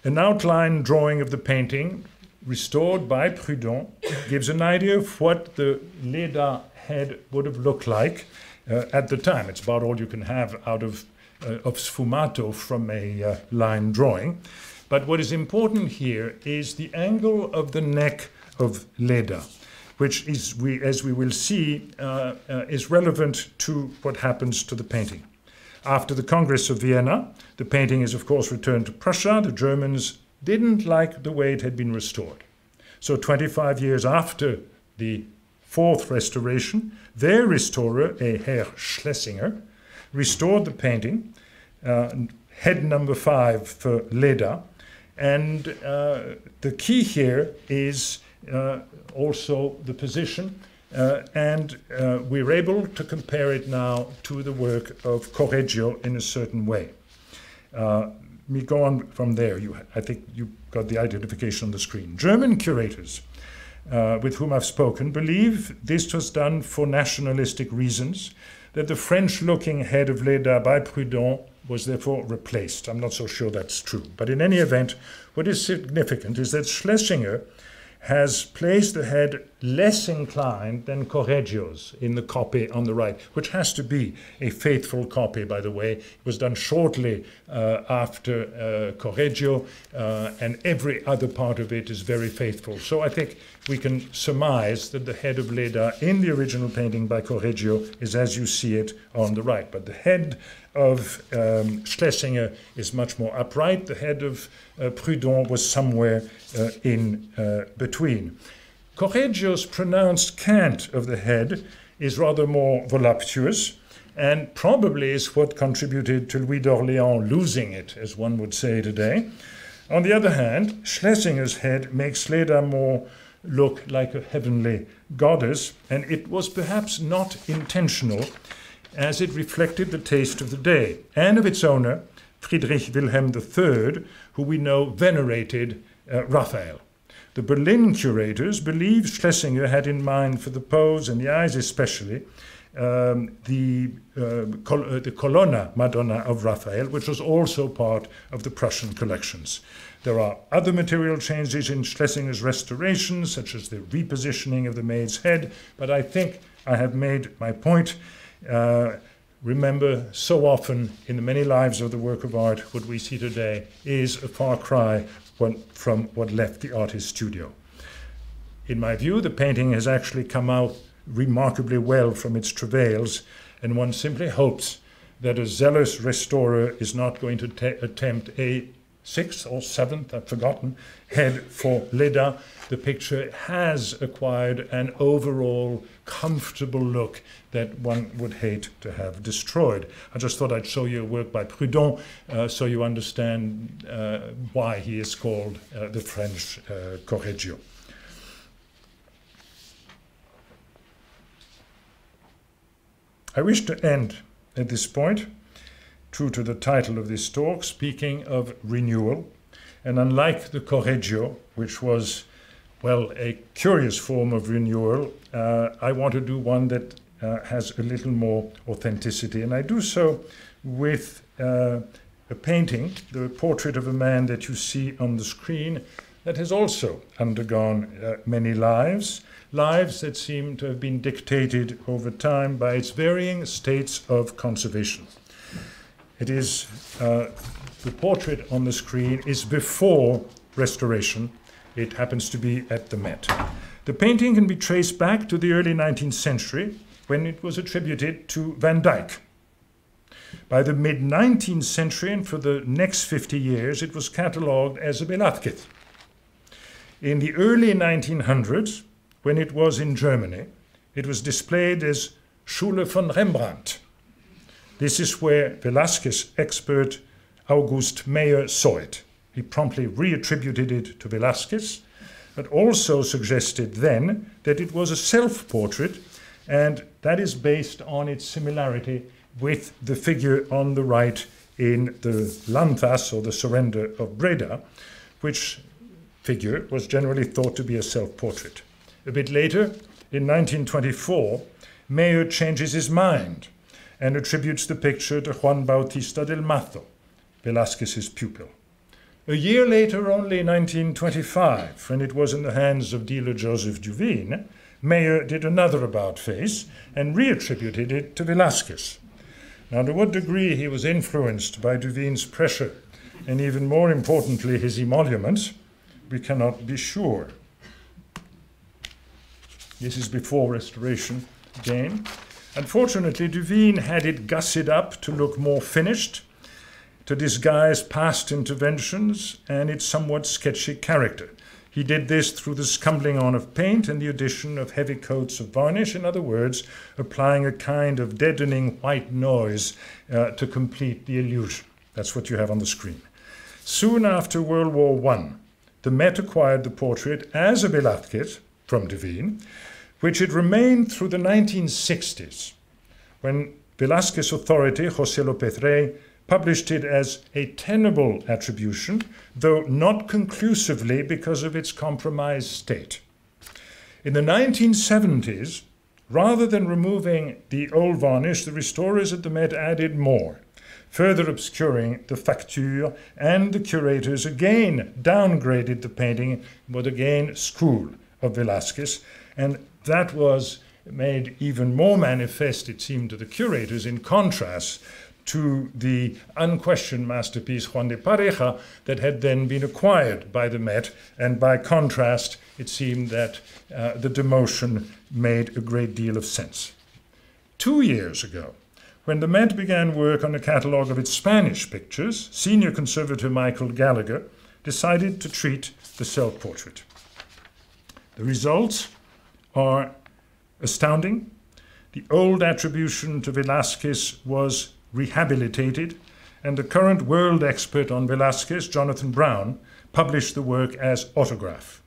an outline drawing of the painting, restored by Prudhon, gives an idea of what the Leda head would have looked like at the time. It's about all you can have out of sfumato from a line drawing. But what is important here is the angle of the neck of Leda, which is, as we will see, is relevant to what happens to the painting. After the Congress of Vienna, the painting is of course returned to Prussia. The Germans didn't like the way it had been restored. So 25 years after the 4th restoration, their restorer, a Herr Schlesinger, restored the painting, head number 5 for Leda. And the key here is also the position, and we're able to compare it now to the work of Correggio in a certain way. Me go on from there. I think you got the identification on the screen. German curators with whom I've spoken believe this was done for nationalistic reasons, that the French-looking head of Léda by Prudhon was therefore replaced. I'm not so sure that's true. But in any event, what is significant is that Schlesinger has placed the head less inclined than Correggio's in the copy on the right, which has to be a faithful copy, by the way. It was done shortly after Correggio, and every other part of it is very faithful. So I think we can surmise that the head of Léda in the original painting by Correggio is as you see it on the right. But the head of Schlesinger is much more upright. The head of Prudhon was somewhere in between. Correggio's pronounced cant of the head is rather more voluptuous, and probably is what contributed to Louis d'Orléans losing it, as one would say today. On the other hand, Schlesinger's head makes Léda more look like a heavenly goddess, and it was perhaps not intentional, as it reflected the taste of the day and of its owner, Friedrich Wilhelm III, who we know venerated Raphael. The Berlin curators believe Schlesinger had in mind for the pose and the eyes especially the Colonna Madonna of Raphael, which was also part of the Prussian collections. There are other material changes in Schlesinger's restoration, such as the repositioning of the maid's head, but I think I have made my point. Remember, so often in the many lives of the work of art, what we see today is a far cry from what left the artist's studio. In my view, the painting has actually come out remarkably well from its travails, and one simply hopes that a zealous restorer is not going to attempt a sixth or seventh, I've forgotten, head for Léda. The picture has acquired an overall comfortable look that one would hate to have destroyed. I just thought I'd show you a work by Prudhon so you understand why he is called the French Correggio. I wish to end at this point, true to the title of this talk, speaking of renewal. And unlike the Correggio, which was, well, a curious form of renewal, I want to do one that has a little more authenticity. And I do so with a painting, the portrait of a man that you see on the screen, that has also undergone many lives that seem to have been dictated over time by its varying states of conservation. It is, the portrait on the screen is before restoration. It happens to be at the Met. The painting can be traced back to the early 19th century when it was attributed to Van Dyck. By the mid-19th century and for the next 50 years, it was catalogued as a Velázquez. In the early 1900s, when it was in Germany, it was displayed as Schule von Rembrandt. This is where Velázquez expert August Meyer saw it. He promptly reattributed it to Velázquez, but also suggested then that it was a self-portrait, and that is based on its similarity with the figure on the right in the Lanthas, or the Surrender of Breda, which figure was generally thought to be a self-portrait. A bit later, in 1924, Meyer changes his mind and attributes the picture to Juan Bautista del Mazo, Velázquez's pupil. A year later, only in 1925, when it was in the hands of dealer Joseph Duveen, Meyer did another about-face and reattributed it to Velázquez. Now, to what degree he was influenced by Duveen's pressure, and even more importantly, his emoluments, we cannot be sure. This is before restoration again. Unfortunately, Duveen had it gussied up to look more finished, to disguise past interventions and its somewhat sketchy character. He did this through the scumbling on of paint and the addition of heavy coats of varnish, in other words, applying a kind of deadening white noise to complete the illusion. That's what you have on the screen. Soon after World War I, the Met acquired the portrait as a Velázquez from Duveen, which it remained through the 1960s, when Velázquez authority, José López Rey, published it as a tenable attribution, though not conclusively because of its compromised state. In the 1970s, Rather than removing the old varnish, the restorers at the Met added more, further obscuring the facture, and the curators again downgraded the painting, but again school of Velázquez, and that was made even more manifest, it seemed, to the curators in contrast to the unquestioned masterpiece Juan de Pareja that had then been acquired by the Met, and by contrast it seemed that the demotion made a great deal of sense. 2 years ago, when the Met began work on a catalogue of its Spanish pictures, senior conservator Michael Gallagher decided to treat the self-portrait. The results are astounding. The old attribution to Velázquez was rehabilitated, and the current world expert on Velázquez, Jonathan Brown, published the work as autograph.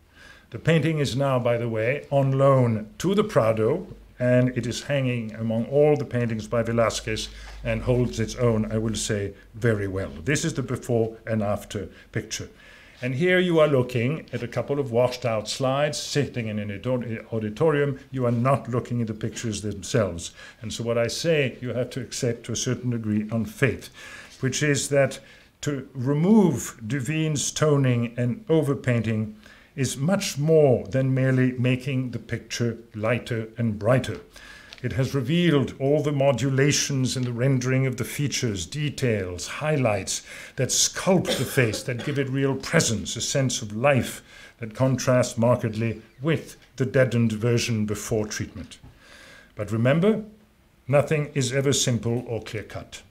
The painting is now, by the way, on loan to the Prado, and it is hanging among all the paintings by Velázquez and holds its own, I will say, very well. This is the before and after picture. And here you are looking at a couple of washed out slides, sitting in an auditorium. You are not looking at the pictures themselves. And so what I say, you have to accept to a certain degree on faith, which is that to remove Duveen's toning and overpainting is much more than merely making the picture lighter and brighter. It has revealed all the modulations in the rendering of the features, details, highlights that sculpt the face, that give it real presence, a sense of life that contrasts markedly with the deadened version before treatment. But remember, nothing is ever simple or clear-cut.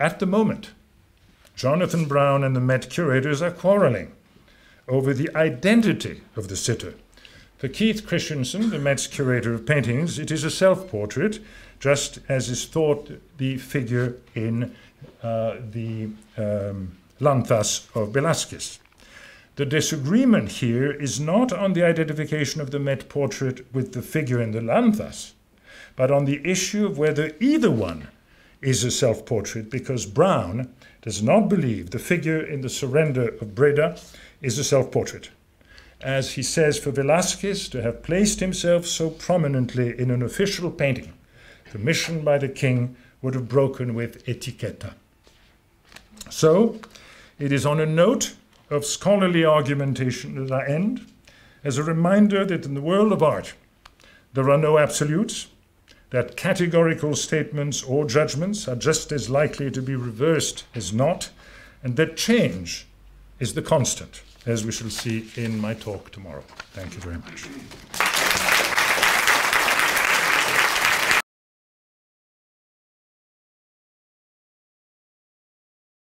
At the moment, Jonathan Brown and the Met curators are quarreling over the identity of the sitter. For Keith Christensen, the Met's curator of paintings, it is a self-portrait, just as is thought the figure in the Lanzas of Velázquez. The disagreement here is not on the identification of the Met portrait with the figure in the Lanzas, but on the issue of whether either one is a self-portrait, because Brown does not believe the figure in the Surrender of Breda is a self-portrait. As he says, for Velázquez to have placed himself so prominently in an official painting, commissioned by the king, would have broken with etiqueta. So, it is on a note of scholarly argumentation that I end, as a reminder that in the world of art, there are no absolutes, that categorical statements or judgments are just as likely to be reversed as not, and that change is the constant, as we shall see in my talk tomorrow. Thank you very much.